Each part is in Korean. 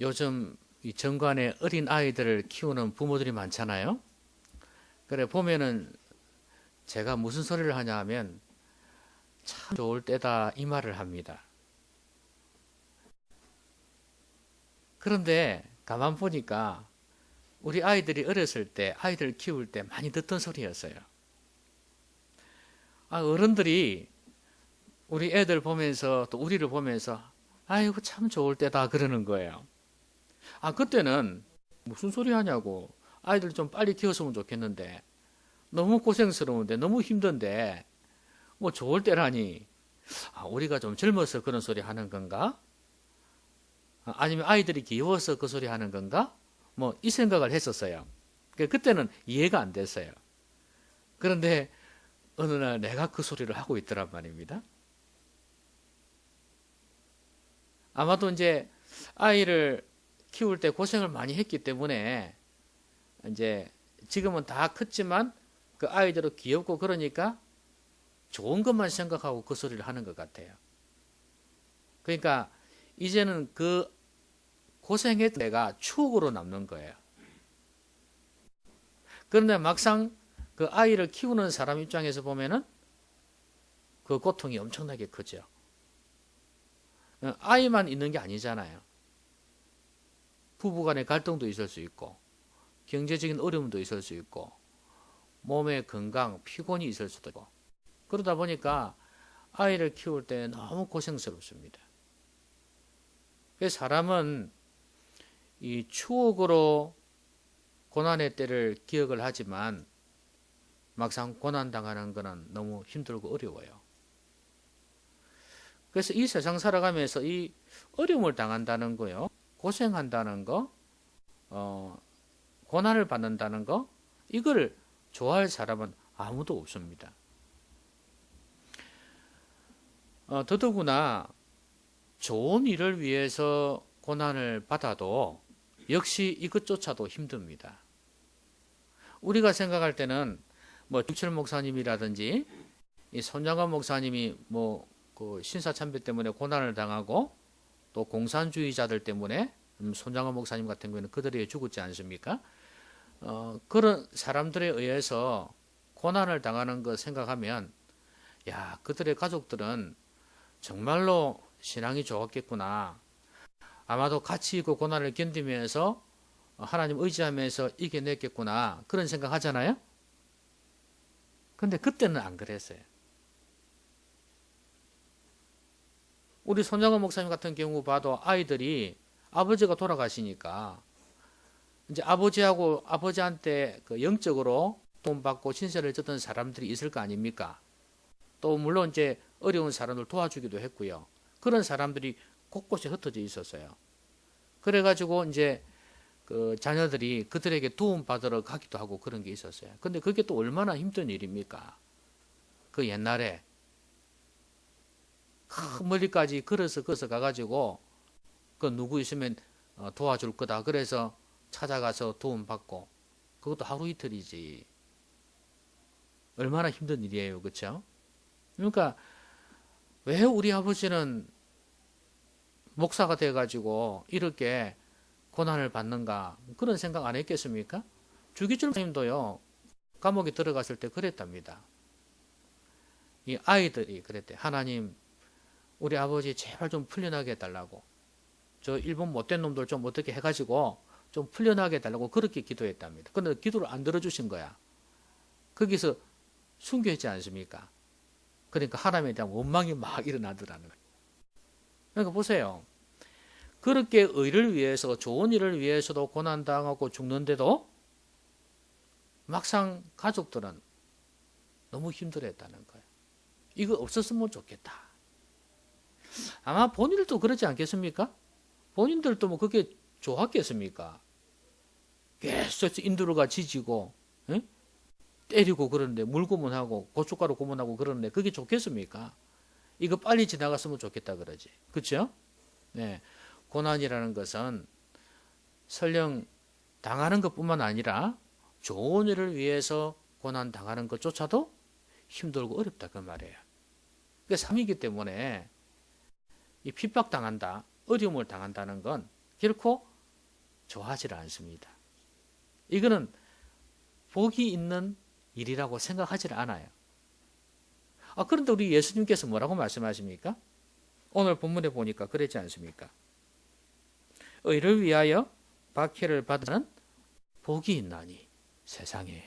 요즘 이 정관에 어린 아이들을 키우는 부모들이 많잖아요. 그래 보면은 제가 무슨 소리를 하냐 하면 참 좋을 때다 이 말을 합니다. 그런데 가만 보니까 우리 아이들이 어렸을 때 아이들 키울 때 많이 듣던 소리였어요. 어른들이 우리 애들 보면서 또 우리를 보면서 아이고 참 좋을 때다 그러는 거예요. 그때는 무슨 소리 하냐고, 아이들 좀 빨리 키웠으면 좋겠는데 너무 고생스러운데 너무 힘든데 뭐 좋을 때라니, 우리가 좀 젊어서 그런 소리 하는 건가? 아니면 아이들이 귀여워서 그 소리 하는 건가? 뭐 이 생각을 했었어요. 그때는 이해가 안 됐어요. 그런데 어느 날 내가 그 소리를 하고 있더란 말입니다. 아마도 이제 아이를 키울 때 고생을 많이 했기 때문에 이제 지금은 다 컸지만 그 아이들은 귀엽고 그러니까 좋은 것만 생각하고 그 소리를 하는 것 같아요. 그러니까 이제는 그 고생했던 내가 추억으로 남는 거예요. 그런데 막상 그 아이를 키우는 사람 입장에서 보면은 그 고통이 엄청나게 크죠. 아이만 있는 게 아니잖아요. 부부 간의 갈등도 있을 수 있고, 경제적인 어려움도 있을 수 있고, 몸의 건강, 피곤이 있을 수도 있고, 그러다 보니까 아이를 키울 때 너무 고생스럽습니다. 그래서 사람은 이 추억으로 고난의 때를 기억을 하지만 막상 고난당하는 것은 너무 힘들고 어려워요. 그래서 이 세상 살아가면서 이 어려움을 당한다는 거요, 고생한다는 거, 고난을 받는다는 거, 이걸 좋아할 사람은 아무도 없습니다. 더더구나 좋은 일을 위해서 고난을 받아도 역시 이것조차도 힘듭니다. 우리가 생각할 때는 뭐 주철 목사님이라든지 이 손장관 목사님이 뭐 그 신사참배 때문에 고난을 당하고 또 공산주의자들 때문에 손장관 목사님 같은 경우에는 그들에게 죽었지 않습니까? 그런 사람들에 의해서 고난을 당하는 거 생각하면, 야, 그들의 가족들은 정말로 신앙이 좋았겠구나. 아마도 같이 그 고난을 견디면서 하나님 의지하면서 이겨냈겠구나. 그런 생각 하잖아요? 근데 그때는 안 그랬어요. 우리 손장원 목사님 같은 경우 봐도 아이들이 아버지가 돌아가시니까 이제 아버지한테 그 영적으로 돈 받고 신세를 졌던 사람들이 있을 거 아닙니까? 또 물론 이제 어려운 사람을 도와주기도 했고요. 그런 사람들이 곳곳에 흩어져 있었어요. 그래가지고 이제 그 자녀들이 그들에게 도움 받으러 가기도 하고 그런 게 있었어요. 근데 그게 또 얼마나 힘든 일입니까? 그 옛날에 큰 멀리까지 걸어서 가가지고 그 누구 있으면 도와줄 거다. 그래서 찾아가서 도움 받고, 그것도 하루 이틀이지. 얼마나 힘든 일이에요, 그렇죠? 그러니까 왜 우리 아버지는 목사가 돼가지고 이렇게 고난을 받는가, 그런 생각 안 했겠습니까? 주기철 목사님도요, 감옥에 들어갔을 때 그랬답니다. 이 아이들이 그랬대. 하나님, 우리 아버지 제발 좀 풀려나게 해달라고, 저 일본 못된 놈들 좀 어떻게 해가지고 좀 풀려나게 해달라고 그렇게 기도했답니다. 근데 기도를 안 들어주신 거야. 거기서 순교했지 않습니까? 그러니까 하나님에 대한 원망이 막 일어나더라는 거예요. 그러니까 보세요. 그렇게 의를 위해서, 좋은 일을 위해서도 고난당하고 죽는데도 막상 가족들은 너무 힘들어했다는 거예요. 이거 없었으면 좋겠다. 아마 본인들도 그러지 않겠습니까? 본인들도 뭐 그게 좋았겠습니까? 계속 인도로가 지지고, 에? 때리고 그러는데, 물고문하고 고춧가루 고문하고 그러는데 그게 좋겠습니까? 이거 빨리 지나갔으면 좋겠다 그러지. 그렇죠? 네. 고난이라는 것은 설령 당하는 것뿐만 아니라 좋은 일을 위해서 고난 당하는 것조차도 힘들고 어렵다 그 말이에요. 그게 삶이기 때문에 이 핍박당한다, 어려움을 당한다는 건 결코 좋아하지 않습니다. 이거는 복이 있는 일이라고 생각하지 않아요. 그런데 우리 예수님께서 뭐라고 말씀하십니까? 오늘 본문에 보니까 그랬지 않습니까? 의를 위하여 박해를 받는 복이 있나니 세상에.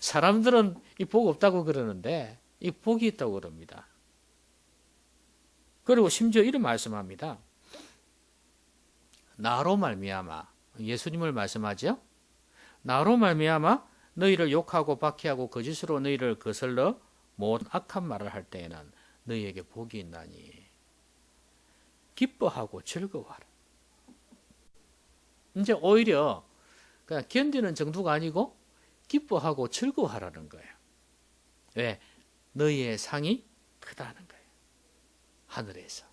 사람들은 이 복 없다고 그러는데 이 복이 있다고 그럽니다. 그리고 심지어 이런 말씀합니다. 나로 말미암아, 예수님을 말씀하죠. 나로 말미암아 너희를 욕하고 박해하고 거짓으로 너희를 거슬러 모든 악한 말을 할 때에는 너희에게 복이 있나니 기뻐하고 즐거워하라. 이제 오히려 그냥 견디는 정도가 아니고 기뻐하고 즐거워하라는 거예요. 왜? 너희의 상이 크다는 거예요. 하늘에서.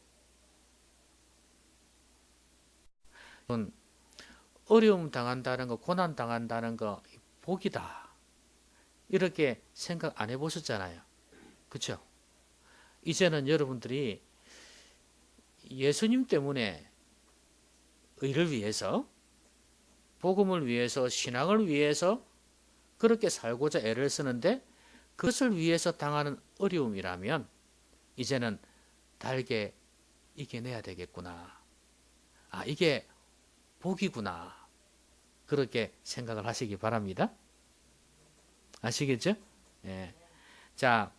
어려움 당한다는 거, 고난 당한다는 거 복이다. 이렇게 생각 안 해보셨잖아요. 그렇죠? 이제는 여러분들이 예수님 때문에 의를 위해서, 복음을 위해서, 신앙을 위해서 그렇게 살고자 애를 쓰는데 그것을 위해서 당하는 어려움이라면 이제는 달게 이겨내야 되겠구나. 이게 복이구나. 그렇게 생각을 하시기 바랍니다. 아시겠죠? 예. 자,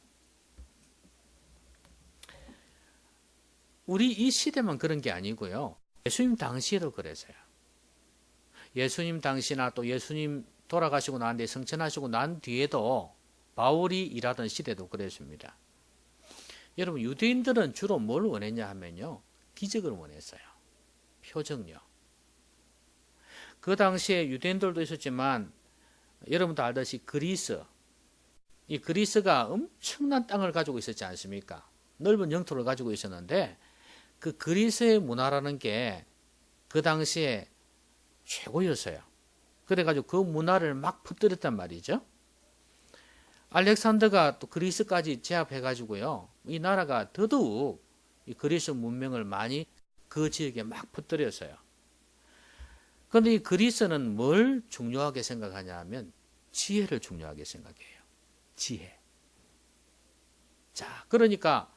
우리 이 시대만 그런 게 아니고요. 예수님 당시에도 그랬어요. 예수님 당시나 또 예수님 돌아가시고 난 뒤에 성천하시고 난 뒤에도 바울이 일하던 시대도 그랬습니다. 여러분, 유대인들은 주로 뭘 원했냐 하면요. 기적을 원했어요. 표적요. 그 당시에 유대인들도 있었지만 여러분도 알다시피 이 그리스가 엄청난 땅을 가지고 있었지 않습니까? 넓은 영토를 가지고 있었는데 그 그리스의 문화라는 게 그 당시에 최고였어요. 그래가지고 그 문화를 막 퍼뜨렸단 말이죠. 알렉산더가 또 그리스까지 제압해가지고요. 이 나라가 더더욱 이 그리스 문명을 많이 그 지역에 막 퍼뜨렸어요. 그런데 이 그리스는 뭘 중요하게 생각하냐 하면 지혜를 중요하게 생각해요. 지혜. 자, 그러니까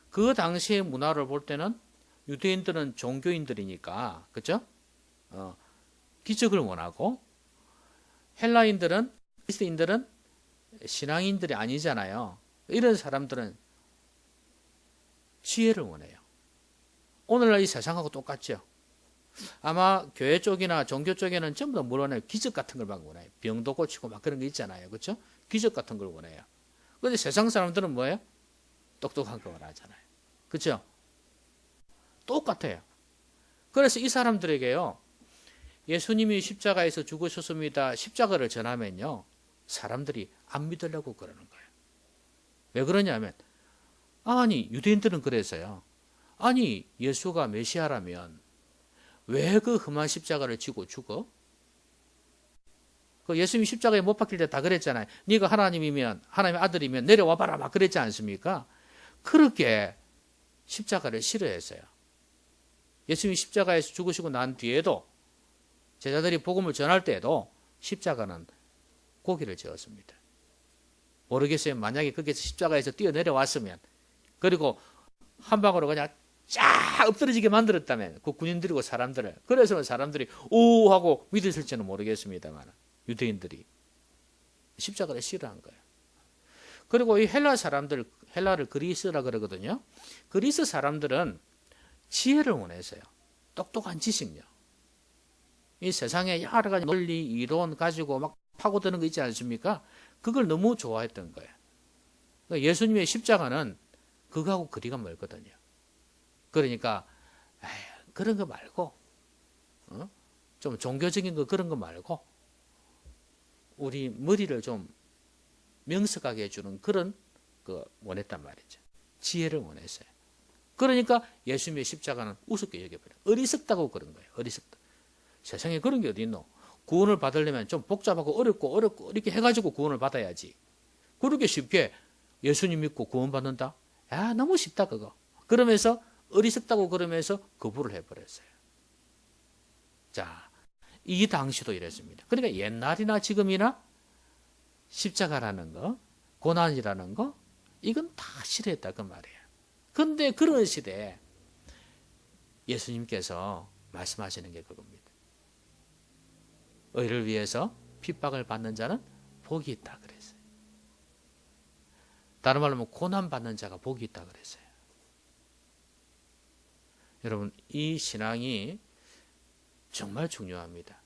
그 당시의 문화를 볼 때는 유대인들은 종교인들이니까, 그죠? 기적을 원하고, 헬라인들은, 그리스인들은 신앙인들이 아니잖아요. 이런 사람들은 지혜를 원해요. 오늘날 이 세상하고 똑같죠. 아마 교회 쪽이나 종교 쪽에는 전부 다 뭘 원해요? 기적 같은 걸 막 원해요. 병도 고치고 막 그런 거 있잖아요. 그렇죠? 기적 같은 걸 원해요. 그런데 세상 사람들은 뭐예요? 똑똑한 거 원하잖아요. 그렇죠? 똑같아요. 그래서 이 사람들에게요. 예수님이 십자가에서 죽으셨습니다. 십자가를 전하면요. 사람들이 안 믿으려고 그러는 거예요. 왜 그러냐면 아니 유대인들은 그래서요. 아니 예수가 메시아라면 왜 그 험한 십자가를 지고 죽어? 그 예수님이 십자가에 못 박힐 때 다 그랬잖아요. 네가 하나님이면 하나님의 아들이면 내려와 봐라 막 그랬지 않습니까? 그렇게 십자가를 싫어했어요. 예수님이 십자가에서 죽으시고 난 뒤에도 제자들이 복음을 전할 때에도 십자가는 고기를 지었습니다. 모르겠어요. 만약에 거기서 십자가에서 뛰어내려왔으면 그리고 한 방으로 그냥 쫙 엎드러지게 만들었다면 그 군인들이고 사람들을 그래서 사람들이 오 하고 믿었을지는 모르겠습니다만 유대인들이 십자가를 싫어한 거예요. 그리고 이 헬라 사람들 헬라를 그리스라 그러거든요. 그리스 사람들은 지혜를 원했어요. 똑똑한 지식요. 이 세상에 여러 가지 논리, 이론 가지고 막 파고드는 거 있지 않습니까? 그걸 너무 좋아했던 거예요. 그러니까 예수님의 십자가는 그거하고 거리가 멀거든요. 그러니까 그런 거 말고 좀 종교적인 거 그런 거 말고 우리 머리를 좀 명석하게 해주는 그런 거 원했단 말이죠. 지혜를 원했어요. 그러니까 예수님의 십자가는 우습게 여겨버려요. 어리석다고 그런 거예요. 어리석다. 세상에 그런 게 어디 있노? 구원을 받으려면 좀 복잡하고 어렵고 이렇게 해가지고 구원을 받아야지. 그렇게 쉽게 예수님 믿고 구원 받는다? 너무 쉽다 그거. 그러면서 어리석다고 그러면서 거부를 해버렸어요. 자, 이 당시도 이랬습니다. 그러니까 옛날이나 지금이나 십자가라는 거, 고난이라는 거, 이건 다 싫어했다 그 말이에요. 근데 그런 시대에 예수님께서 말씀하시는 게 그겁니다. 의를 위해서 핍박을 받는 자는 복이 있다 그랬어요. 다른 말로 하면 고난 받는 자가 복이 있다 그랬어요. 여러분, 이 신앙이 정말 중요합니다.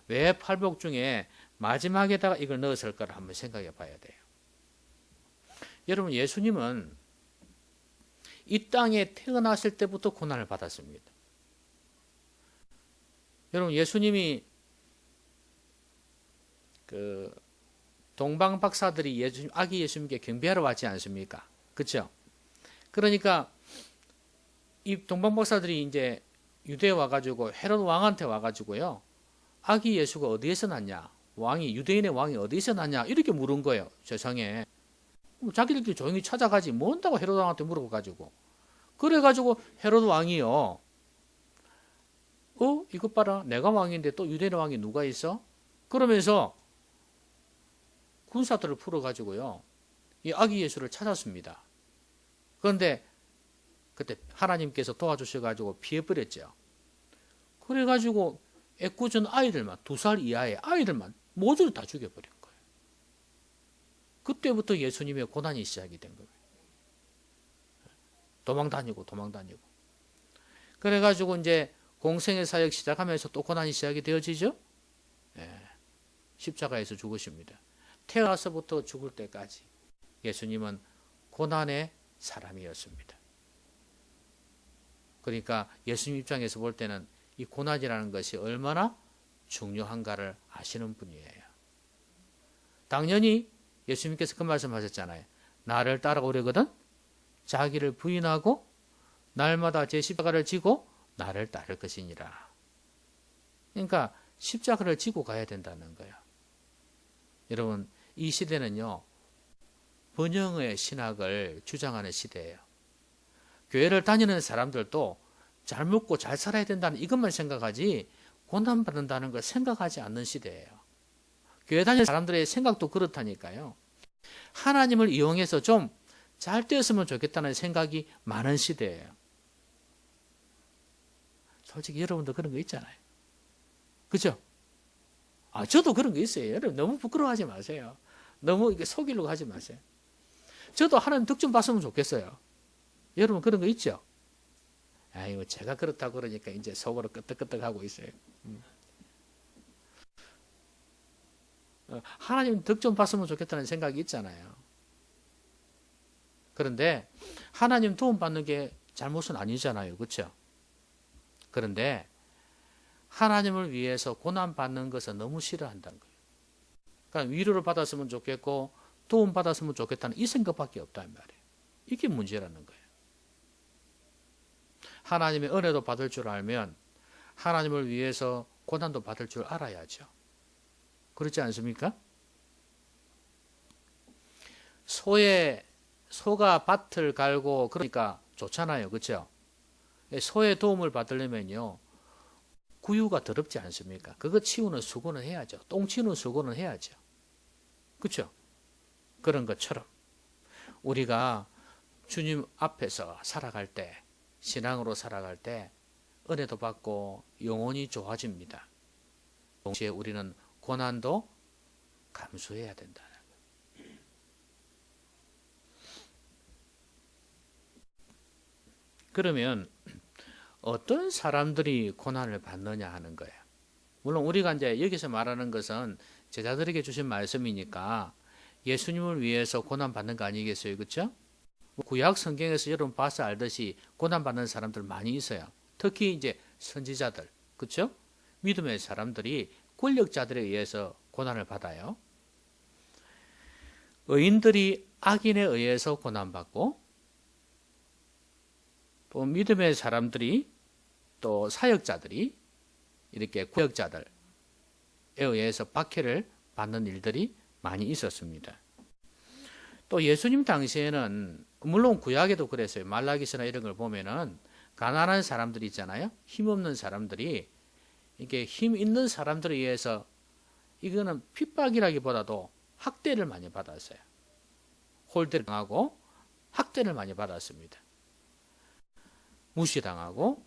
왜 팔복 중에 마지막에다가 이걸 넣었을까를 한번 생각해 봐야 돼요. 여러분, 예수님은 이 땅에 태어났을 때부터 고난을 받았습니다. 여러분, 예수님이 그 동방 박사들이 아기 예수님께 경배하러 왔지 않습니까? 그렇죠? 그러니까 이 동방 박사들이 이제 유대에 와가지고 헤롯 왕한테 와가지고요, 아기 예수가 어디에서 났냐? 유대인의 왕이 어디에서 났냐? 이렇게 물은 거예요. 세상에. 자기들끼리 조용히 찾아가지 뭔다고 헤롯 왕한테 물어가지고. 그래가지고 헤롯 왕이요, 이것 봐라, 내가 왕인데 또 유대인의 왕이 누가 있어? 그러면서 군사들을 풀어가지고요, 이 아기 예수를 찾았습니다. 그런데 그때 하나님께서 도와주셔가지고 피해버렸죠. 그래가지고 애꿎은 아이들만, 2살 이하의 아이들만 모두 다 죽여버린 거예요. 그때부터 예수님의 고난이 시작이 된 거예요. 도망 다니고. 그래가지고 이제 공생의 사역 시작하면서 또 고난이 시작이 되어지죠. 십자가에서 죽으십니다. 태어나서부터 죽을 때까지 예수님은 고난의 사람이었습니다. 그러니까 예수님 입장에서 볼 때는 이 고난이라는 것이 얼마나 중요한가를 아시는 분이에요. 당연히 예수님께서 그 말씀하셨잖아요. 나를 따라오려거든 자기를 부인하고 날마다 제 십자가를 지고 나를 따를 것이니라. 그러니까 십자가를 지고 가야 된다는 거예요. 여러분, 이 시대는요, 번영의 신학을 주장하는 시대예요. 교회를 다니는 사람들도 잘 먹고 잘 살아야 된다는 이것만 생각하지 고난받는다는 걸 생각하지 않는 시대예요. 교회 다니는 사람들의 생각도 그렇다니까요. 하나님을 이용해서 좀 잘 되었으면 좋겠다는 생각이 많은 시대예요. 솔직히 여러분도 그런 거 있잖아요. 그죠? 저도 그런 거 있어요. 여러분 너무 부끄러워하지 마세요. 너무 이게 속이려고 하지 마세요. 저도 하나님 득 좀 봤으면 좋겠어요. 여러분 그런 거 있죠? 아이고, 제가 그렇다고 그러니까 이제 속으로 끄떡끄떡하고 있어요. 하나님 득 좀 봤으면 좋겠다는 생각이 있잖아요. 그런데 하나님 도움 받는 게 잘못은 아니잖아요. 그렇죠? 그런데 하나님을 위해서 고난 받는 것은 너무 싫어한다는 거예요. 그러니까 위로를 받았으면 좋겠고 도움 받았으면 좋겠다는 이 생각밖에 없다는 말이에요. 이게 문제라는 거예요. 하나님의 은혜도 받을 줄 알면 하나님을 위해서 고난도 받을 줄 알아야죠. 그렇지 않습니까? 소가 밭을 갈고 그러니까 좋잖아요. 그렇죠? 소의 도움을 받으려면요, 구유가 더럽지 않습니까? 그거 치우는 수고는 해야죠. 똥 치우는 수고는 해야죠. 그렇죠? 그런 것처럼 우리가 주님 앞에서 살아갈 때, 신앙으로 살아갈 때 은혜도 받고 영혼이 좋아집니다. 동시에 우리는 고난도 감수해야 된다. 그러면 어떤 사람들이 고난을 받느냐 하는 거예요. 물론 우리가 이제 여기서 말하는 것은 제자들에게 주신 말씀이니까 예수님을 위해서 고난 받는 거 아니겠어요, 그렇죠? 구약 성경에서 여러분 봐서 알듯이 고난 받는 사람들 많이 있어요. 특히 이제 선지자들, 그렇죠? 믿음의 사람들이 권력자들에 의해서 고난을 받아요. 의인들이 악인에 의해서 고난받고, 또 믿음의 사람들이, 또 사역자들이 이렇게 구역자들에 의해서 박해를 받는 일들이 많이 있었습니다. 또 예수님 당시에는 물론 구약에도 그랬어요. 말라기서나 이런 걸 보면은 가난한 사람들이 있잖아요. 힘없는 사람들이 이게 힘 있는 사람들에 의해서 이거는 핍박이라기보다도 학대를 많이 받았어요. 홀대를 당하고 학대를 많이 받았습니다. 무시당하고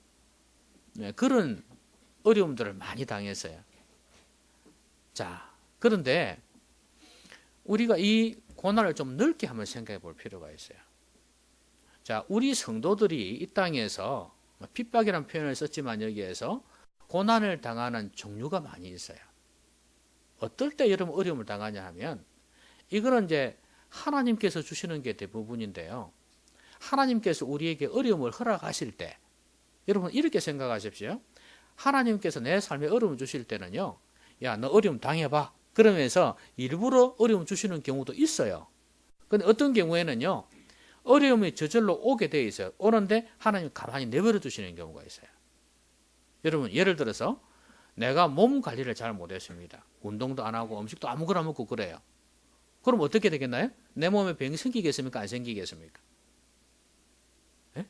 그런 어려움들을 많이 당했어요. 자, 그런데 우리가 이 고난을 좀 넓게 한번 생각해 볼 필요가 있어요. 자, 우리 성도들이 이 땅에서 핍박이라는 표현을 썼지만 여기에서 고난을 당하는 종류가 많이 있어요. 어떨 때 여러분 어려움을 당하냐 하면 이거는 이제 하나님께서 주시는 게 대부분인데요. 하나님께서 우리에게 어려움을 허락하실 때 여러분 이렇게 생각하십시오. 하나님께서 내 삶에 어려움을 주실 때는요. 야, 너 어려움 당해봐. 그러면서 일부러 어려움 주시는 경우도 있어요. 근데 어떤 경우에는요. 어려움이 저절로 오게 돼 있어요. 오는데 하나님 가만히 내버려 두시는 경우가 있어요. 여러분 예를 들어서 내가 몸 관리를 잘 못했습니다. 운동도 안 하고 음식도 아무거나 먹고 그래요. 그럼 어떻게 되겠나요? 내 몸에 병이 생기겠습니까? 안 생기겠습니까? 네?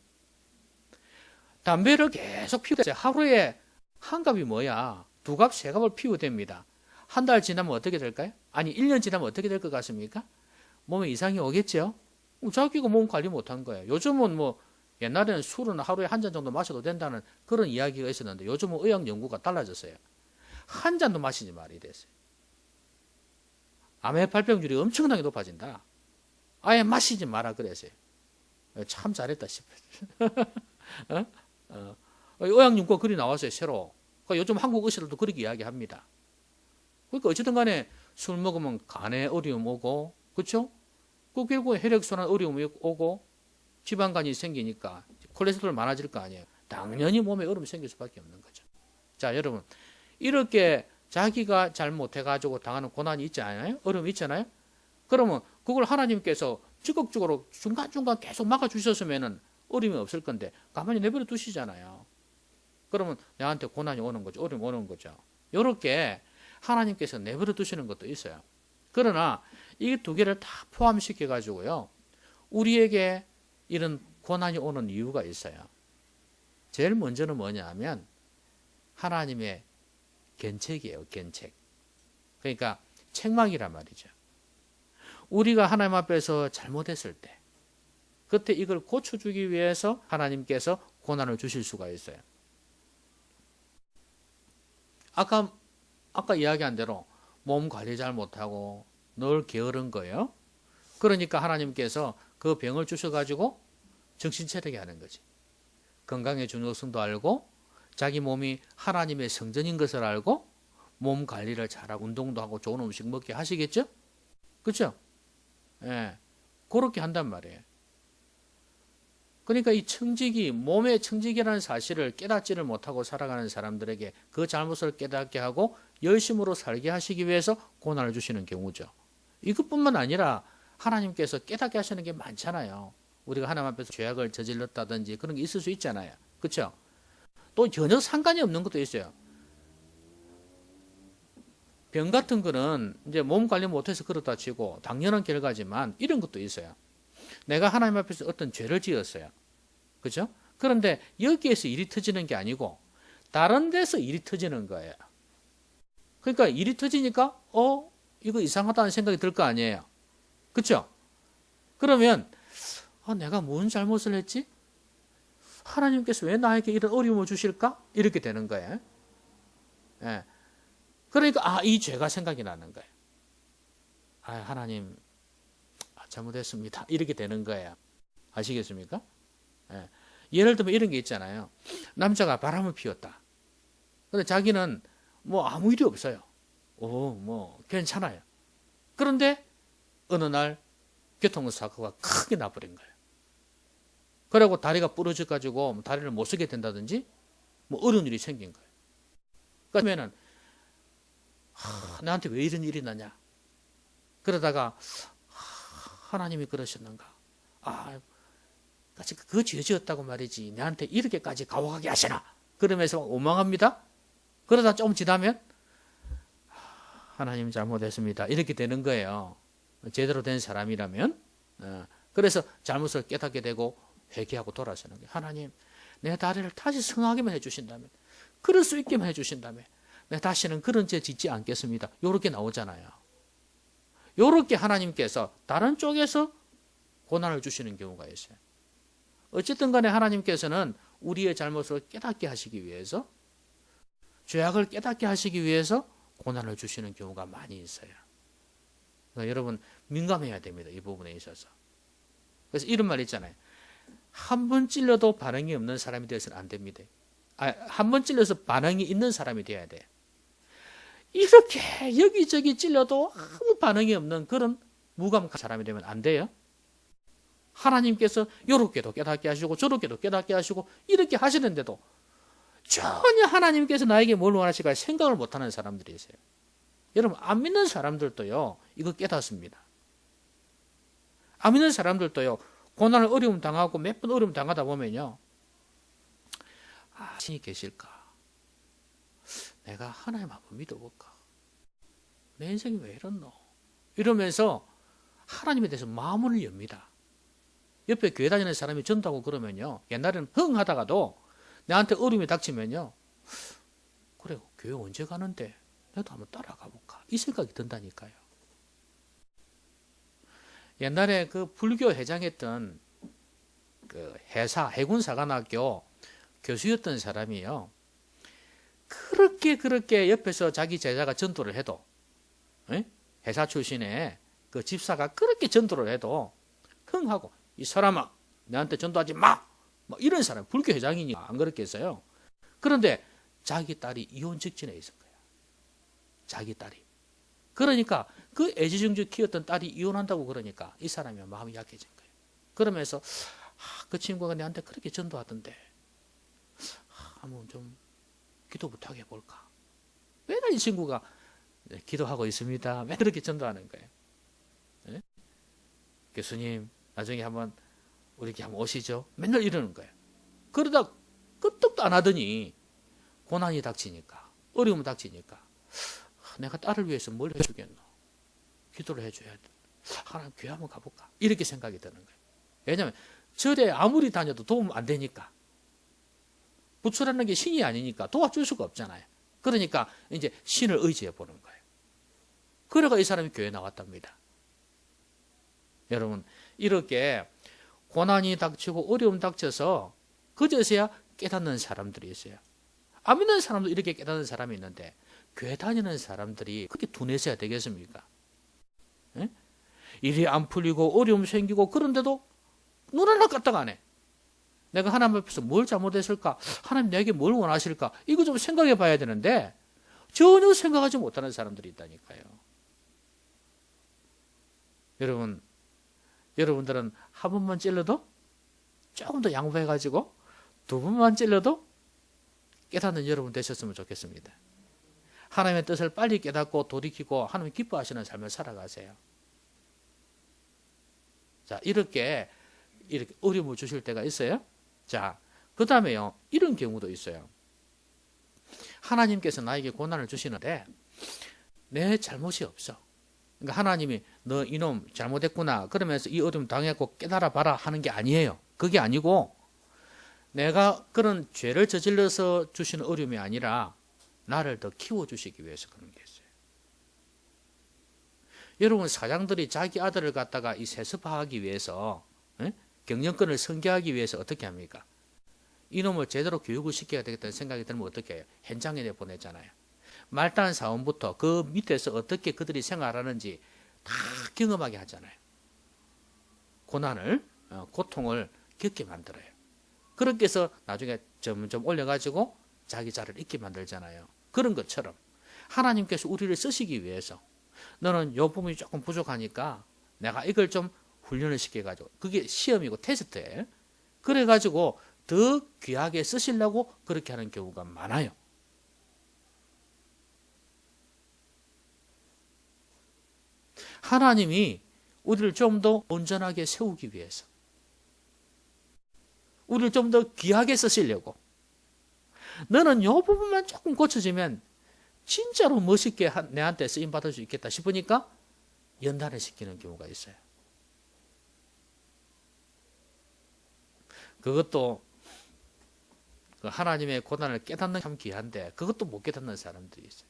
담배를 계속 피우고 하루에 한 갑이 뭐야? 두 갑, 세 갑을 피우게 됩니다. 한 달 지나면 어떻게 될까요? 아니 1년 지나면 어떻게 될 것 같습니까? 몸에 이상이 오겠죠? 자기가 몸 관리 못한 거예요. 요즘은 뭐 옛날에는 술은 하루에 한 잔 정도 마셔도 된다는 그런 이야기가 있었는데 요즘은 의학 연구가 달라졌어요. 한 잔도 마시지 말이 됐어요. 암의 발병률이 엄청나게 높아진다. 아예 마시지 마라 그랬어요. 참 잘했다 싶어요. 의학 연구가 글이 나왔어요. 새로. 그러니까 요즘 한국 의사들도 그렇게 이야기합니다. 그러니까 어쨌든 간에 술 먹으면 간에 어려움 오고 그렇죠? 그 결국에 혈액순환 어려움이 오고 지방간이 생기니까 콜레스테롤 많아질 거 아니에요. 당연히 몸에 어려움이 생길 수밖에 없는 거죠. 자, 여러분 이렇게 자기가 잘못해가지고 당하는 고난이 있지 않아요? 어려움이 있잖아요? 그러면 그걸 하나님께서 적극적으로 중간중간 계속 막아주셨으면 어려움이 없을 건데 가만히 내버려 두시잖아요. 그러면 나한테 고난이 오는 거죠. 어려움이 오는 거죠. 이렇게 하나님께서 내버려 두시는 것도 있어요. 그러나 이 두 개를 다 포함시켜가지고요. 우리에게 이런 고난이 오는 이유가 있어요. 제일 먼저는 뭐냐 하면 하나님의 견책이에요. 견책. 그러니까 책망이란 말이죠. 우리가 하나님 앞에서 잘못했을 때 그때 이걸 고쳐주기 위해서 하나님께서 고난을 주실 수가 있어요. 아까 이야기한 대로 몸 관리 잘 못하고 늘 게으른 거예요. 그러니까 하나님께서 그 병을 주셔가지고 정신 차리게 하는 거지. 건강의 중요성도 알고 자기 몸이 하나님의 성전인 것을 알고 몸 관리를 잘하고 운동도 하고 좋은 음식 먹게 하시겠죠? 그렇죠? 예, 그렇게 한단 말이에요. 그러니까 이 청지기, 몸의 청지기라는 사실을 깨닫지를 못하고 살아가는 사람들에게 그 잘못을 깨닫게 하고 열심으로 살게 하시기 위해서 고난을 주시는 경우죠. 이것뿐만 아니라 하나님께서 깨닫게 하시는 게 많잖아요. 우리가 하나님 앞에서 죄악을 저질렀다든지 그런 게 있을 수 있잖아요. 그렇죠? 또 전혀 상관이 없는 것도 있어요. 병 같은 거는 이제 몸 관리 못해서 그렇다 치고 당연한 결과지만 이런 것도 있어요. 내가 하나님 앞에서 어떤 죄를 지었어요. 그죠? 그런데 여기에서 일이 터지는 게 아니고 다른 데서 일이 터지는 거예요. 그러니까 일이 터지니까 이거 이상하다는 생각이 들 거 아니에요. 그렇죠? 그러면 내가 뭔 잘못을 했지? 하나님께서 왜 나에게 이런 어려움을 주실까? 이렇게 되는 거예요. 예. 그러니까 이 죄가 생각이 나는 거예요. 하나님 잘못했습니다. 이렇게 되는 거예요. 아시겠습니까? 예. 예를 들면 이런 게 있잖아요. 남자가 바람을 피웠다. 근데 자기는 뭐 아무 일이 없어요. 뭐 괜찮아요. 그런데 어느 날 교통사고가 크게 나버린 거예요. 그리고 다리가 부러져 가지고 다리를 못 쓰게 된다든지 뭐 어려운 일이 생긴 거예요. 그러면은 나한테 왜 이런 일이 나냐? 그러다가 하나님이 그러셨는가? 그 죄 지었다고 말이지. 내한테 이렇게까지 가혹하게 하시나? 그러면서 원망합니다. 그러다 조금 지나면 하나님 잘못했습니다. 이렇게 되는 거예요. 제대로 된 사람이라면. 그래서 잘못을 깨닫게 되고 회개하고 돌아서는 거예요. 하나님, 내 다리를 다시 성하게만 해주신다면 그럴 수 있게만 해주신다며 내 다시는 그런 죄 짓지 않겠습니다. 요렇게 나오잖아요. 요렇게 하나님께서 다른 쪽에서 고난을 주시는 경우가 있어요. 어쨌든 간에 하나님께서는 우리의 잘못을 깨닫게 하시기 위해서, 죄악을 깨닫게 하시기 위해서 고난을 주시는 경우가 많이 있어요. 그러니까 여러분 민감해야 됩니다. 이 부분에 있어서. 그래서 이런 말 있잖아요. 한 번 찔려도 반응이 없는 사람이 되어서는 안 됩니다. 한 번 찔려서 반응이 있는 사람이 되어야 돼요. 이렇게 여기저기 찔려도 아무 반응이 없는 그런 무감한 사람이 되면 안 돼요. 하나님께서 이렇게도 깨닫게 하시고 저렇게도 깨닫게 하시고 이렇게 하시는데도 전혀 하나님께서 나에게 뭘 원하실까 생각을 못하는 사람들이 있어요. 여러분 안 믿는 사람들도요 이거 깨닫습니다. 안 믿는 사람들도요 고난을 어려움 당하고 몇 번 어려움 당하다 보면요, 신이 계실까? 내가 하나님 한번 믿어볼까? 내 인생이 왜 이렇노? 이러면서 하나님에 대해서 마음을 엽니다. 옆에 교회 다니는 사람이 전도하고 그러면요, 옛날에는 흥 하다가도 나한테 어려움이 닥치면요, 그래 교회 언제 가는데 나도 한번 따라가 볼까? 이 생각이 든다니까요. 옛날에 그 불교 회장했던 그 해군사관학교 교수였던 사람이요, 그렇게 옆에서 자기 제자가 전도를 해도, 회사 출신의 그 집사가 그렇게 전도를 해도 흥하고, 이 사람아 나한테 전도하지 마! 뭐 이런 사람, 불교 회장이니 안 그렇겠어요. 그런데 자기 딸이 이혼 직전에 있은 거야. 자기 딸이. 그러니까 그 애지중지 키웠던 딸이 이혼한다고 그러니까 이 사람이 마음이 약해진 거예요. 그러면서 그 친구가 내한테 그렇게 전도하던데 한번 좀 기도 부탁해 볼까? 맨날 이 친구가 기도하고 있습니다. 맨날 그렇게 전도하는 거예요. 네? 교수님 나중에 한번 우리 한번 오시죠. 맨날 이러는 거예요. 그러다 끄떡도 안 하더니 고난이 닥치니까, 어려움이 닥치니까 내가 딸을 위해서 뭘 해주겠노? 기도를 해줘야 돼. 하나님 교회 한번 가볼까? 이렇게 생각이 드는 거예요. 왜냐하면 절에 아무리 다녀도 도움 안 되니까. 부처라는 게 신이 아니니까 도와줄 수가 없잖아요. 그러니까 이제 신을 의지해 보는 거예요. 그래가 이 사람이 교회에 나왔답니다. 여러분 이렇게 고난이 닥치고 어려움 닥쳐서 그제서야 깨닫는 사람들이 있어요. 안 믿는 사람도 이렇게 깨닫는 사람이 있는데 교회 다니는 사람들이 그렇게 둔해서야 되겠습니까? 에? 일이 안 풀리고 어려움 생기고 그런데도 눈 하나 까딱 안 해. 내가 하나님 앞에서 뭘 잘못했을까? 하나님 내게 뭘 원하실까? 이거 좀 생각해 봐야 되는데 전혀 생각하지 못하는 사람들이 있다니까요. 여러분들은 한 번만 찔러도 조금 더 양보해가지고 두 번만 찔러도 깨닫는 여러분 되셨으면 좋겠습니다. 하나님의 뜻을 빨리 깨닫고 돌이키고 하나님 기뻐하시는 삶을 살아가세요. 자, 이렇게 어려움을 주실 때가 있어요. 자, 그 다음에요, 이런 경우도 있어요. 하나님께서 나에게 고난을 주시는데 내 잘못이 없어. 그러니까 하나님이 너 이놈 잘못했구나 그러면서 이 어려움 당했고 깨달아 봐라 하는 게 아니에요. 그게 아니고 내가 그런 죄를 저질러서 주시는 어려움이 아니라 나를 더 키워주시기 위해서 그런 게 있어요. 여러분 사장들이 자기 아들을 갖다가 이 세습화하기 위해서, 경영권을 승계하기 위해서 어떻게 합니까? 이놈을 제대로 교육을 시켜야 되겠다는 생각이 들면 어떻게 해요? 현장에 내보내잖아요. 말단 사원부터 그 밑에서 어떻게 그들이 생활하는지 다 경험하게 하잖아요. 고난을, 고통을 겪게 만들어요. 그렇게 해서 나중에 점점 올려가지고 자기 자를 잊게 만들잖아요. 그런 것처럼 하나님께서 우리를 쓰시기 위해서 너는 요 부분이 조금 부족하니까 내가 이걸 좀 훈련을 시켜가지고, 그게 시험이고 테스트예요. 그래가지고 더 귀하게 쓰시려고 그렇게 하는 경우가 많아요. 하나님이 우리를 좀 더 온전하게 세우기 위해서, 우리를 좀 더 귀하게 쓰시려고, 너는 이 부분만 조금 고쳐지면 진짜로 멋있게 내한테 쓰임받을 수 있겠다 싶으니까 연단을 시키는 경우가 있어요. 그것도 그 하나님의 고난을 깨닫는 참 귀한데 그것도 못 깨닫는 사람들이 있어요.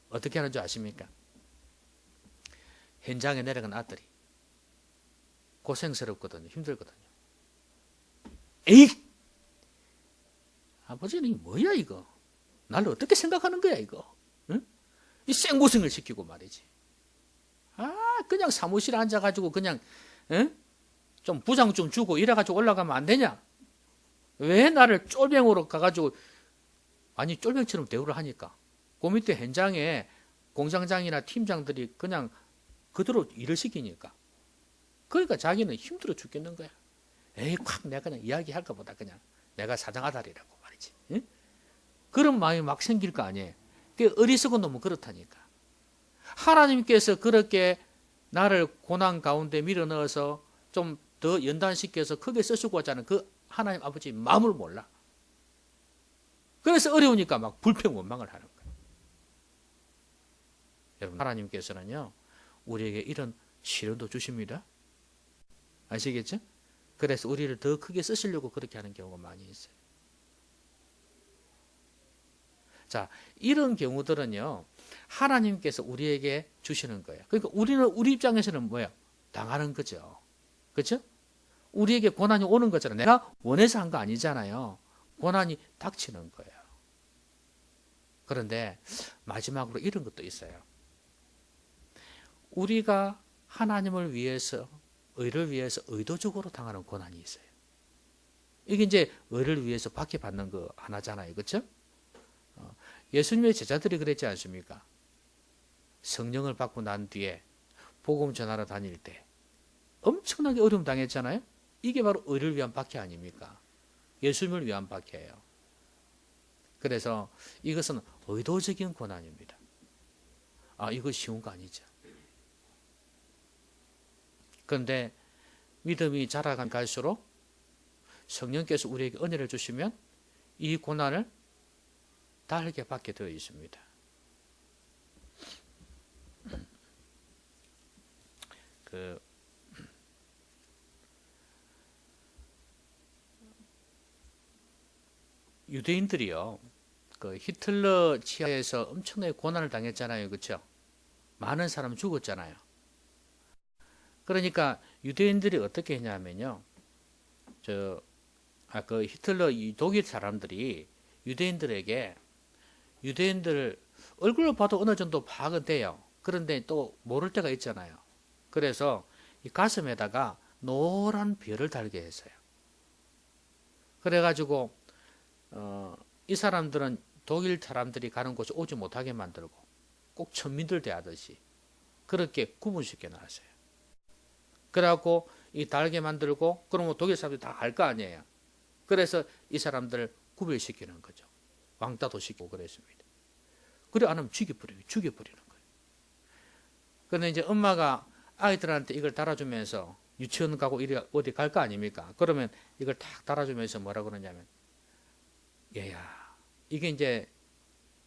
어떻게 하는 줄 아십니까? 현장에 내려간 아들이 고생스럽거든요. 힘들거든요. 에이! 아버지는 이게 뭐야 이거? 나를 어떻게 생각하는 거야 이거? 응? 이 생고생을 시키고 말이지. 그냥 사무실에 앉아가지고 그냥 좀 부장 좀 주고 이래가지고 올라가면 안 되냐? 왜 나를 쫄병으로 가가지고 아니 쫄병처럼 대우를 하니까 그 밑에 현장에 공장장이나 팀장들이 그냥 그대로 일을 시키니까 그러니까 자기는 힘들어 죽겠는 거야. 에이 콱 내가 그냥 이야기할까 보다 그냥 내가 사장아달이라고 말이지. 응? 그런 마음이 막 생길 거 아니에요. 그 어리석은 놈은 그렇다니까. 하나님께서 그렇게 나를 고난 가운데 밀어넣어서 좀 더 연단시켜서 크게 쓰시고자 하는 그 하나님 아버지 마음을 몰라. 그래서 어려우니까 막 불평원망을 하는 거예요. 여러분 하나님께서는요 우리에게 이런 시련도 주십니다. 아시겠죠? 그래서 우리를 더 크게 쓰시려고 그렇게 하는 경우가 많이 있어요. 자, 이런 경우들은요 하나님께서 우리에게 주시는 거예요. 그러니까 우리는 우리 입장에서는 뭐예요? 당하는 거죠. 그렇죠? 우리에게 고난이 오는 거잖아요. 내가 원해서 한 거 아니잖아요. 고난이 닥치는 거예요. 그런데 마지막으로 이런 것도 있어요. 우리가 하나님을 위해서 의를 위해서 의도적으로 당하는 고난이 있어요. 이게 이제 의를 위해서 받게 받는 거 하나잖아요. 그렇죠? 예수님의 제자들이 그랬지 않습니까? 성령을 받고 난 뒤에 복음 전하러 다닐 때 엄청나게 어려움 당했잖아요. 이게 바로 의를 위한 박해 아닙니까? 예수님을 위한 박해예요. 그래서 이것은 의도적인 고난입니다. 이거 쉬운 거 아니죠. 그런데 믿음이 자라간 갈수록 성령께서 우리에게 은혜를 주시면 이 고난을 달게 받게 되어 있습니다. 유대인들이요, 히틀러 치하에서 엄청나게 고난을 당했잖아요, 그렇죠? 많은 사람 죽었잖아요. 그러니까 유대인들이 어떻게 했냐면요, 히틀러 이 독일 사람들이 유대인들에게 유대인들 얼굴을 봐도 어느 정도 파악은 돼요. 그런데 또 모를 때가 있잖아요. 그래서 이 가슴에다가 노란 별을 달게 했어요. 그래가지고 이 사람들은 독일 사람들이 가는 곳에 오지 못하게 만들고 꼭 천민들 대하듯이 그렇게 구분시켜 놨어요. 그래갖고 이 달게 만들고 그러면 독일 사람들이 다 알 거 아니에요. 그래서 이 사람들을 구별시키는 거죠. 왕따도 시키고 그랬습니다. 그래 안 하면 죽여버리는 거예요. 그런데 이제 엄마가 아이들한테 이걸 달아주면서 유치원 가고 어디 갈 거 아닙니까? 그러면 이걸 딱 달아주면서 뭐라 그러냐면 얘야 이게 이제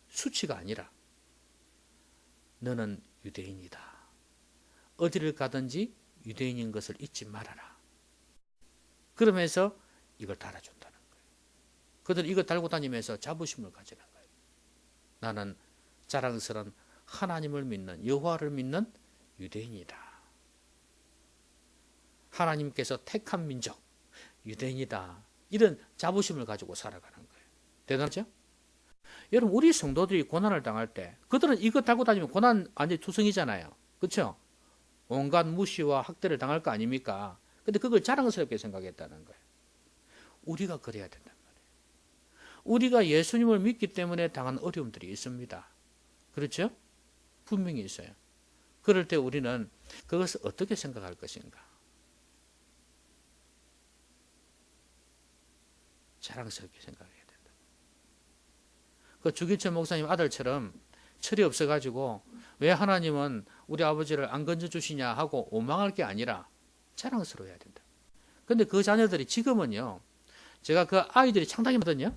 수치가 아니라 너는 유대인이다. 어디를 가든지 유대인인 것을 잊지 말아라. 그러면서 이걸 달아준다는 거예요. 그들은 이걸 달고 다니면서 자부심을 가지는 거예요. 나는 자랑스러운 하나님을 믿는 여호와를 믿는 유대인이다. 하나님께서 택한 민족 유대인이다. 이런 자부심을 가지고 살아가는 거예요. 대단하죠? 여러분 우리 성도들이 고난을 당할 때 그들은 이거 달고 다니면 고난 완전히 투성이잖아요. 그렇죠? 온갖 무시와 학대를 당할 거 아닙니까? 근데 그걸 자랑스럽게 생각했다는 거예요. 우리가 그래야 된단 말이에요. 우리가 예수님을 믿기 때문에 당한 어려움들이 있습니다. 그렇죠? 분명히 있어요. 그럴 때 우리는 그것을 어떻게 생각할 것인가? 자랑스럽게 생각해야 된다. 그 주기철 목사님 아들처럼 철이 없어가지고 왜 하나님은 우리 아버지를 안 건져주시냐 하고 원망할 게 아니라 자랑스러워야 된다. 근데 그 자녀들이 지금은요, 제가 그 아이들이 상당히 많거든요.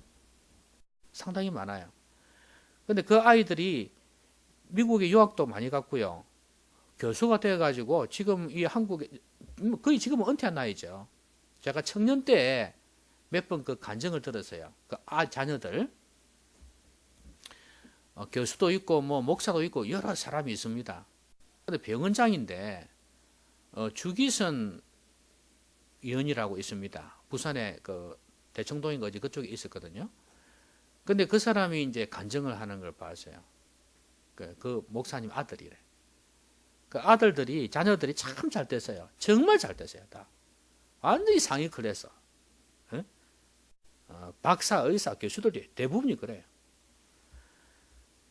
상당히 많아요. 근데 그 아이들이 미국에 유학도 많이 갔고요. 교수가 돼가지고 지금 이 한국에 거의 지금은 은퇴한 나이죠. 제가 청년 때 몇 번 그 간증을 들었어요. 그 자녀들, 교수도 있고 뭐 목사도 있고 여러 사람이 있습니다. 근데 병원장인데 주기선 의원이라고 있습니다. 부산에 그 대청동인가 어디 그쪽에 있었거든요. 근데 그 사람이 이제 간증을 하는 걸 봤어요. 그 목사님 아들이래. 그 아들들이 자녀들이 참 잘 됐어요. 정말 잘 됐어요. 다 완전히 상위 클래스. 박사, 의사, 교수들이 대부분이 그래요.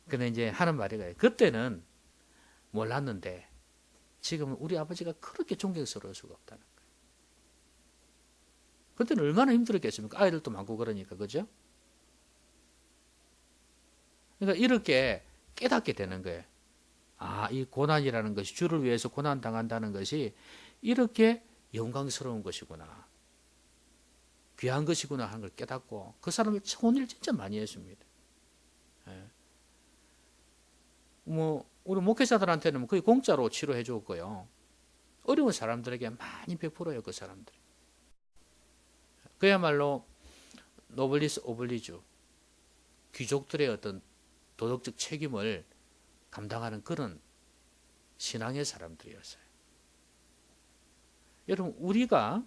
근데 이제 하는 말이 그래요. 그때는 몰랐는데 지금은 우리 아버지가 그렇게 존경스러울 수가 없다는 거예요. 그때는 얼마나 힘들었겠습니까? 아이들도 많고 그러니까, 그죠? 그러니까 이렇게 깨닫게 되는 거예요. 아, 이 고난이라는 것이, 주를 위해서 고난 당한다는 것이 이렇게 영광스러운 것이구나, 귀한 것이구나 하는 걸 깨닫고 그 사람을 청혼을 진짜 많이 했습니다. 예. 뭐 우리 목회자들한테는 거의 공짜로 치료해 줬고요. 어려운 사람들에게 많이 베풀어요, 그 사람들. 그야말로 노블리스 오블리주, 귀족들의 어떤 도덕적 책임을 감당하는 그런 신앙의 사람들이었어요. 여러분, 우리가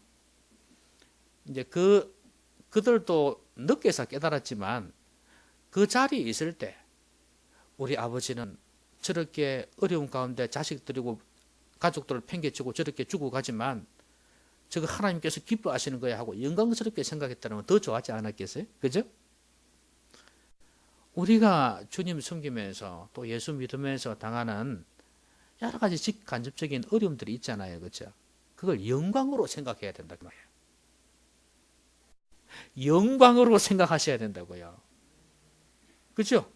이제 그들도 늦게서 깨달았지만 그 자리에 있을 때 우리 아버지는 저렇게 어려운 가운데 자식들이고 가족들을 팽개치고 저렇게 죽고 가지만 저거 하나님께서 기뻐하시는 거야 하고 영광스럽게 생각했다면 더 좋아하지 않았겠어요? 그죠? 우리가 주님 섬기면서 또 예수 믿으면서 당하는 여러 가지 간접적인 어려움들이 있잖아요. 그죠? 그걸 영광으로 생각해야 된다. 그 말이에요. 영광으로 생각하셔야 된다고요. 그죠?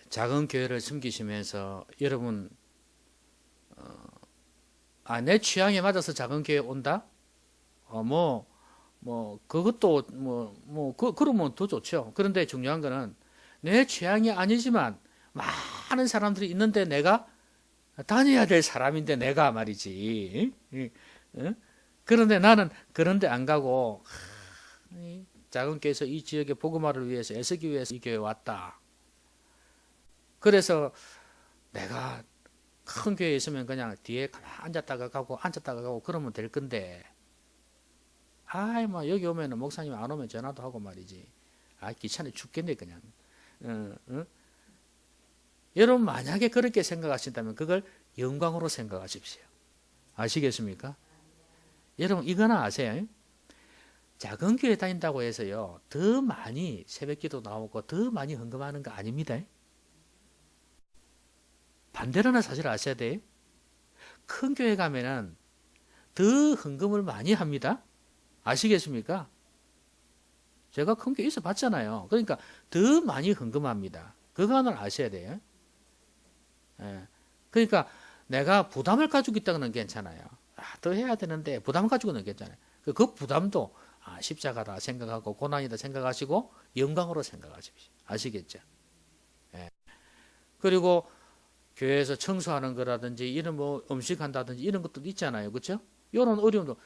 작은 교회를 섬기시면서 여러분, 내 취향에 맞아서 작은 교회 온다? 그것도 그러면 더 좋죠. 그런데 중요한 거는 내 취향이 아니지만 많은 사람들이 있는데 내가 다녀야 될 사람인데 내가 말이지. 그런데 나는 그런데 안 가고 작은 교회에서 이 지역의 복음화를 위해서 애쓰기 위해서 이 교회에 왔다. 그래서 내가 큰 교회에 있으면 그냥 뒤에 가만 앉았다가 가고 그러면 될 건데, 뭐 여기 오면은 목사님 안 오면 전화도 하고 말이지. 귀찮아 죽겠네 그냥. 여러분 만약에 그렇게 생각하신다면 그걸 영광으로 생각하십시오. 아시겠습니까? 여러분 이거나 아세요? 작은 교회 다닌다고 해서요 더 많이 새벽기도 나오고 더 많이 헌금하는 거 아닙니다. 반대로는 사실 아셔야 돼요. 큰 교회 가면은 더 헌금을 많이 합니다. 아시겠습니까? 제가 큰 교회 있어 봤잖아요. 그러니까 더 많이 헌금합니다. 그거는 아셔야 돼요. 그러니까 내가 부담을 가지고 있다는 괜찮아요. 더 해야 되는데 부담을 가지고는 괜찮아요. 그 부담도 십자가다 생각하고 고난이다 생각하시고 영광으로 생각하십시오. 아시겠죠? 그리고 교회에서 청소하는 거라든지 이런 뭐 음식한다든지 이런 것도 있잖아요. 그렇죠? 이런 어려움도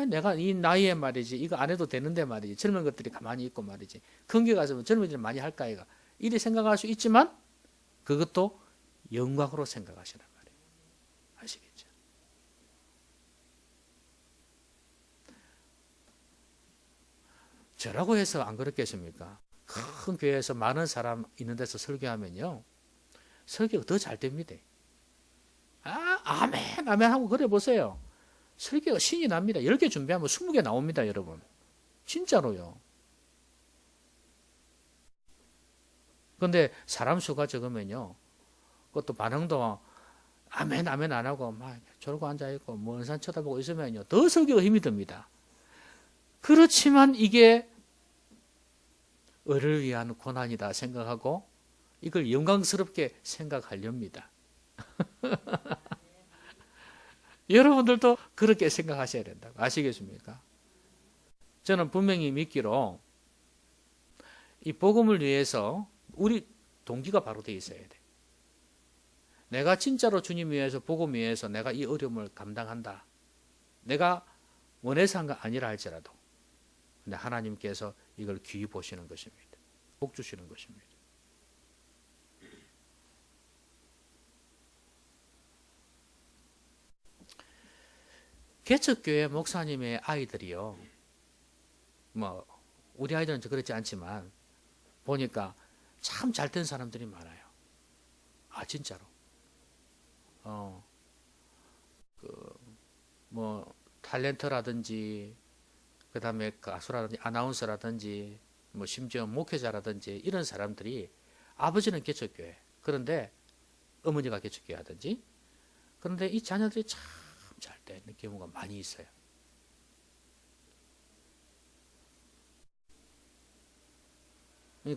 내가 이 나이에 말이지 이거 안 해도 되는데 말이지 젊은 것들이 가만히 있고 말이지 큰 교회 가서 젊은이들 많이 할까 이가 이리 생각할 수 있지만 그것도 영광으로 생각하시란 말이에요. 아시겠죠? 저라고 해서 안 그렇겠습니까? 큰 교회에서 많은 사람 있는 데서 설교하면요 설교가 더 잘 됩니다. 아멘 아멘 하고 그래 보세요. 설교가 신이 납니다. 10개 준비하면 20개 나옵니다. 여러분 진짜로요. 근데 사람 수가 적으면요 그것도 반응도 아멘 아멘 안 하고 막 졸고 앉아있고 먼 산 쳐다보고 있으면요 더 설교가 힘이 듭니다. 그렇지만 이게 의를 위한 고난이다 생각하고 이걸 영광스럽게 생각하렵니다. 여러분들도 그렇게 생각하셔야 된다고 아시겠습니까? 저는 분명히 믿기로 이 복음을 위해서 우리 동기가 바로 돼 있어야 돼. 내가 진짜로 주님 위해서 복음 위해서 내가 이 어려움을 감당한다. 내가 원해서 한 거 아니라 할지라도 근데 하나님께서 이걸 귀히 보시는 것입니다. 복 주시는 것입니다. 개척교회 목사님의 아이들이요. 뭐 우리 아이들은 그렇지 않지만 보니까 참 잘된 사람들이 많아요. 아 진짜로. 뭐 탤런트라든지 그다음에 가수라든지 아나운서라든지 뭐 심지어 목회자라든지 이런 사람들이 아버지는 개척교회 그런데 어머니가 개척교회 하든지 그런데 이 자녀들이 참 잘 되는 경우가 많이 있어요.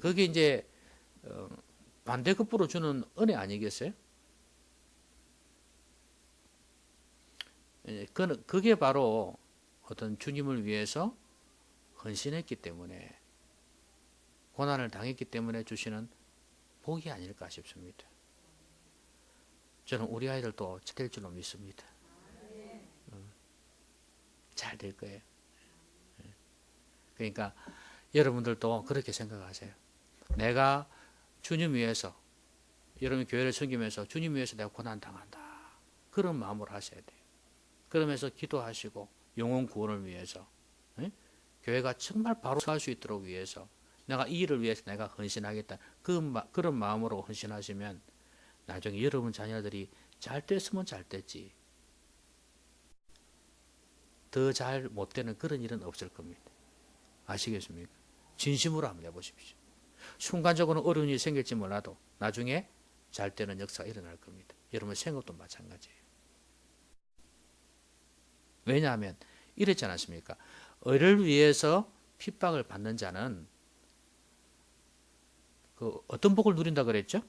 그게 이제 반대급부로 주는 은혜 아니겠어요? 그게 바로 어떤 주님을 위해서 헌신했기 때문에 고난을 당했기 때문에 주시는 복이 아닐까 싶습니다. 저는 우리 아이들도 잘 될 줄로 믿습니다. 잘 될 거예요. 그러니까 여러분들도 그렇게 생각하세요. 내가 주님 위해서 여러분 교회를 섬기면서 주님 위해서 내가 고난 당한다. 그런 마음으로 하셔야 돼요. 그러면서 기도하시고 영혼 구원을 위해서 교회가 정말 바로 갈 수 있도록 위해서 내가 이 일을 위해서 내가 헌신하겠다. 그런 마음으로 헌신하시면 나중에 여러분 자녀들이 잘 됐으면 잘 됐지. 더 잘 못 되는 그런 일은 없을 겁니다. 아시겠습니까? 진심으로 한번 해보십시오. 순간적으로는 어려운 일이 생길지 몰라도 나중에 잘 되는 역사가 일어날 겁니다. 여러분 생각도 마찬가지예요. 왜냐하면 이랬지 않았습니까? 의를 위해서 핍박을 받는 자는 그 어떤 복을 누린다 그랬죠?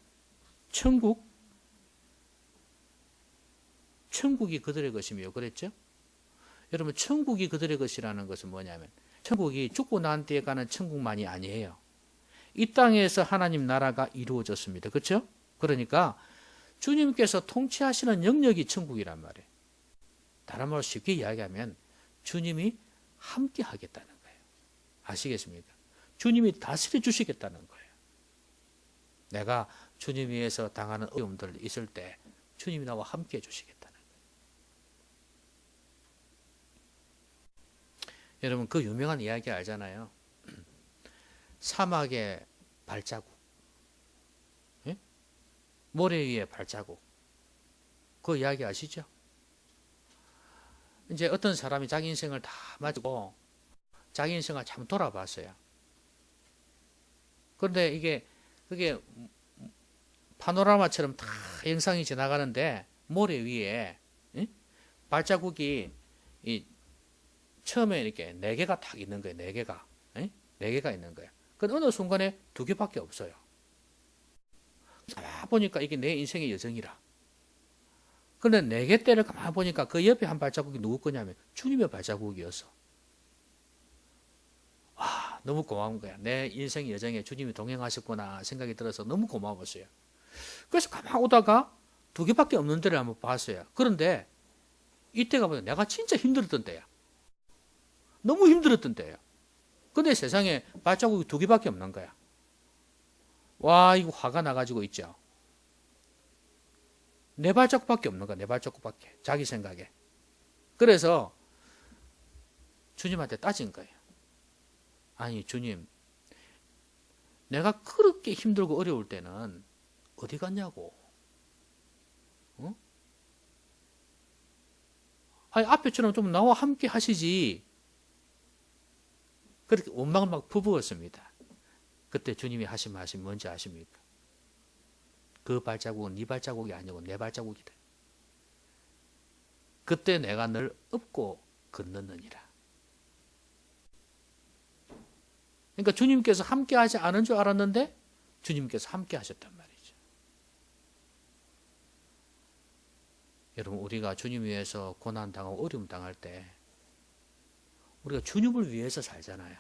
천국이 그들의 것이며 그랬죠? 여러분 천국이 그들의 것이라는 것은 뭐냐면 천국이 죽고 난 뒤에 가는 천국만이 아니에요. 이 땅에서 하나님 나라가 이루어졌습니다. 그렇죠? 그러니까 주님께서 통치하시는 영역이 천국이란 말이에요. 다른 말로 쉽게 이야기하면 주님이 함께 하겠다는 거예요. 아시겠습니까? 주님이 다스려 주시겠다는 거예요. 내가 주님 위해서 당하는 어려움들 있을 때 주님이 나와 함께 해 주시겠다는 거예요. 여러분 그 유명한 이야기 알잖아요. 사막의 발자국, 예? 모래 위에 발자국. 그 이야기 아시죠? 이제 어떤 사람이 자기 인생을 다 마치고 자기 인생을 참 돌아봤어요. 그런데 그게 파노라마처럼 다 영상이 지나가는데 모래 위에 발자국이 처음에 이렇게 4개가 딱 있는 거예요. 4개가. 4개가 있는 거예요. 그 어느 순간에 2개밖에 없어요. 가만 보니까 이게 내 인생의 여정이라. 그런데 4개 때를 가만 보니까 그 옆에 한 발자국이 누구 거냐면 주님의 발자국이었어. 와, 너무 고마운 거야. 내 인생 여정에 주님이 동행하셨구나 생각이 들어서 너무 고마웠어요. 그래서 가만 오다가 2개밖에 없는 데를 한번 봤어요. 그런데 이때가 보면 내가 진짜 힘들었던 때야. 너무 힘들었던 때예요. 근데 세상에 발자국이 2개밖에 없는 거야. 와, 이거 화가 나가지고 있죠. 4발자국밖에 없는 거야. 4발자국밖에. 자기 생각에. 그래서 주님한테 따진 거예요. 아니 주님, 내가 그렇게 힘들고 어려울 때는 어디 갔냐고. 아니 앞에처럼 좀 나와 함께 하시지. 그렇게 원망을 막 퍼부었습니다. 그때 주님이 하신 말씀이 뭔지 아십니까? 그 발자국은 네 발자국이 아니고 내 발자국이다. 그때 내가 널 업고 걷는느니라. 그러니까 주님께서 함께 하지 않은 줄 알았는데 주님께서 함께 하셨단 말이죠. 여러분 우리가 주님 위해서 고난 당하고 어려움 당할 때 우리가 주님을 위해서 살잖아요.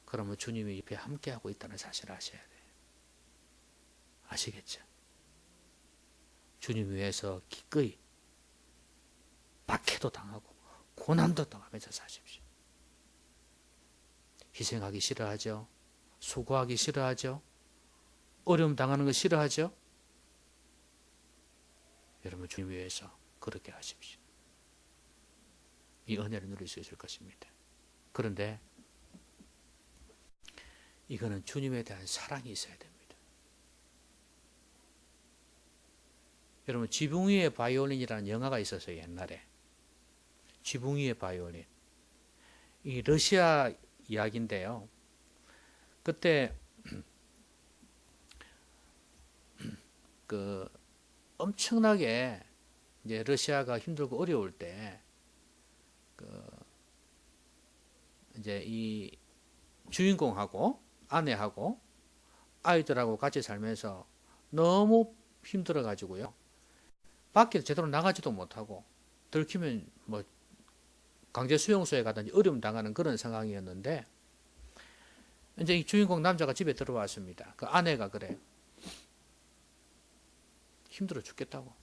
그러면 주님이 옆에 함께하고 있다는 사실을 아셔야 돼요. 아시겠죠? 주님 위해서 기꺼이 박해도 당하고 고난도 당하면서 사십시오. 희생하기 싫어하죠? 수고하기 싫어하죠? 어려움 당하는 거 싫어하죠? 여러분 주님 위해서 그렇게 하십시오. 이 은혜를 누릴 수 있을 것입니다. 그런데 이거는 주님에 대한 사랑이 있어야 됩니다. 여러분 지붕 위의 바이올린이라는 영화가 있었어요. 옛날에. 지붕 위의 바이올린. 이 러시아 이야기인데요. 그때 그 엄청나게 이제 러시아가 힘들고 어려울 때 이제 이 주인공하고 아내하고 아이들하고 같이 살면서 너무 힘들어 가지고요. 밖에 제대로 나가지도 못하고 들키면 뭐 강제 수용소에 가든지 어려움 당하는 그런 상황이었는데 이제 이 주인공 남자가 집에 들어왔습니다. 그 아내가 그래요. 힘들어 죽겠다고.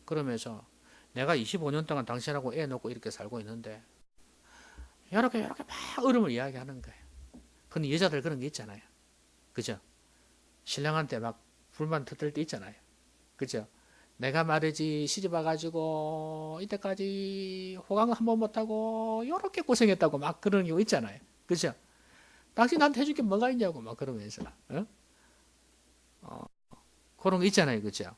그러면서 내가 25년 동안 당신하고 애 놓고 이렇게 살고 있는데 이렇게 막 어려움을 이야기하는 거예요. 근데 여자들 그런 게 있잖아요. 그죠? 신랑한테 막 불만 터뜨릴 때 있잖아요. 그죠? 내가 말이지 시집 와가지고 이때까지 호강 한 번 못하고 이렇게 고생했다고 막 그런 경우 있잖아요. 그죠? 당신 나한테 해줄 게 뭐가 있냐고 막 그러면서 그런 거 있잖아요. 그죠?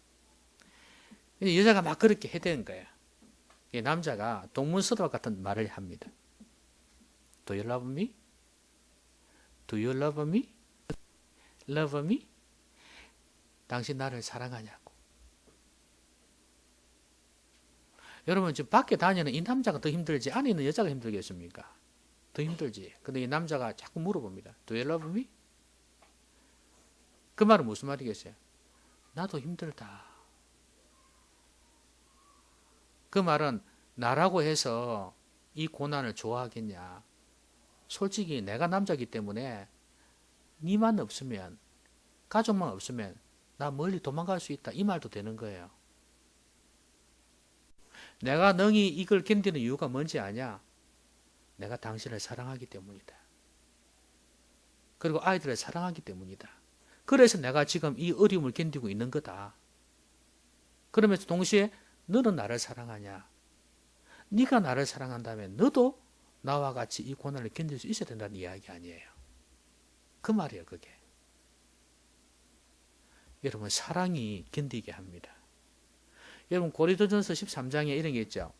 여자가 막 그렇게 해대는 거예요. 남자가 동문서답 같은 말을 합니다. Do you love me? Do you love me? Love me? 당신 나를 사랑하냐고. 여러분 지금 밖에 다니는 이 남자가 더 힘들지 안에 있는 여자가 힘들겠습니까? 더 힘들지. 근데 이 남자가 자꾸 물어봅니다. Do you love me? 그 말은 무슨 말이겠어요? 나도 힘들다. 그 말은 나라고 해서 이 고난을 좋아하겠냐. 솔직히 내가 남자기 때문에 니만 없으면 가족만 없으면 나 멀리 도망갈 수 있다. 이 말도 되는 거예요. 내가 능히 이걸 견디는 이유가 뭔지 아냐? 내가 당신을 사랑하기 때문이다. 그리고 아이들을 사랑하기 때문이다. 그래서 내가 지금 이 어려움을 견디고 있는 거다. 그러면서 동시에 너는 나를 사랑하냐? 네가 나를 사랑한다면 너도 나와 같이 이 고난을 견딜 수 있어야 된다는 이야기 아니에요. 그 말이에요, 그게. 여러분, 사랑이 견디게 합니다. 여러분, 고린도전서 13장에 이런 게 있죠.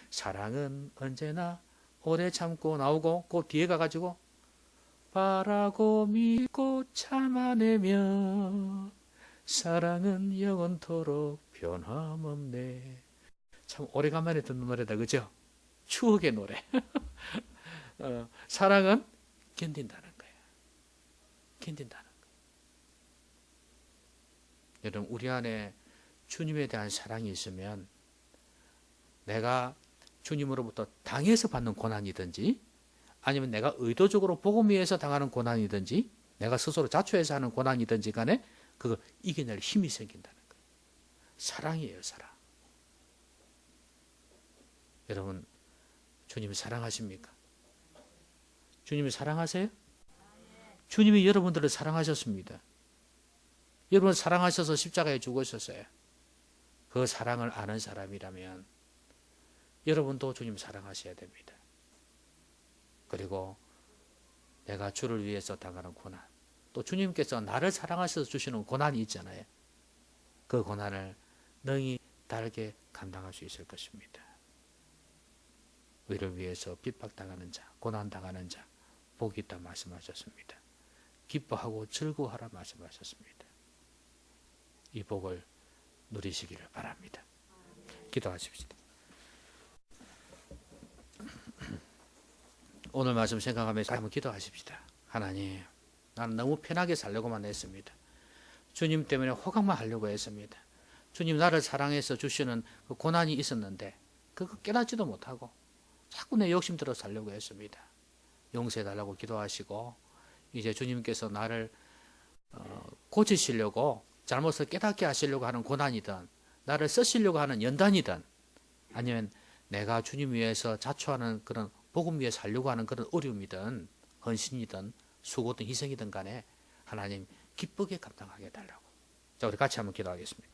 사랑은 언제나 오래 참고 나오고 그 뒤에 가가지고 바라고 믿고 참아내며 사랑은 영원토록 변함없네. 참 오래간만에 듣는 노래다, 그죠? 추억의 노래. 사랑은 견딘다는 거예요. 견딘다는 거예요. 여러분, 우리 안에 주님에 대한 사랑이 있으면 내가 주님으로부터 당해서 받는 고난이든지 아니면 내가 의도적으로 복음 위해서 당하는 고난이든지 내가 스스로 자초해서 하는 고난이든지 간에 그거 이겨낼 힘이 생긴다는 거예요. 사랑이에요, 사랑. 여러분, 주님이 사랑하십니까? 주님이 사랑하세요? 주님이 여러분들을 사랑하셨습니다. 여러분 사랑하셔서 십자가에 죽으셨어요. 그 사랑을 아는 사람이라면 여러분도 주님 사랑하셔야 됩니다. 그리고 내가 주를 위해서 당하는 고난, 또 주님께서 나를 사랑하셔서 주시는 고난이 있잖아요. 그 고난을 능히 달게 감당할 수 있을 것입니다. 의를 위해서 핍박당하는 자, 고난당하는 자, 복이 있다 말씀하셨습니다. 기뻐하고 즐거워하라 말씀하셨습니다. 이 복을 누리시기를 바랍니다. 기도하십시오. 오늘 말씀 생각하면서 한번 기도하십시다. 하나님, 나는 너무 편하게 살려고만 했습니다. 주님 때문에 호강만 하려고 했습니다. 주님 나를 사랑해서 주시는 그 고난이 있었는데 그거 깨닫지도 못하고 자꾸 내 욕심대로 살려고 했습니다. 용서해달라고 기도하시고 이제 주님께서 나를 고치시려고 잘못을 깨닫게 하시려고 하는 고난이든 나를 쓰시려고 하는 연단이든 아니면 내가 주님 위해서 자초하는 그런 복음 위에 살려고 하는 그런 어려움이든 헌신이든 수고든 희생이든 간에 하나님 기쁘게 감당하게 해달라고. 자, 우리 같이 한번 기도하겠습니다.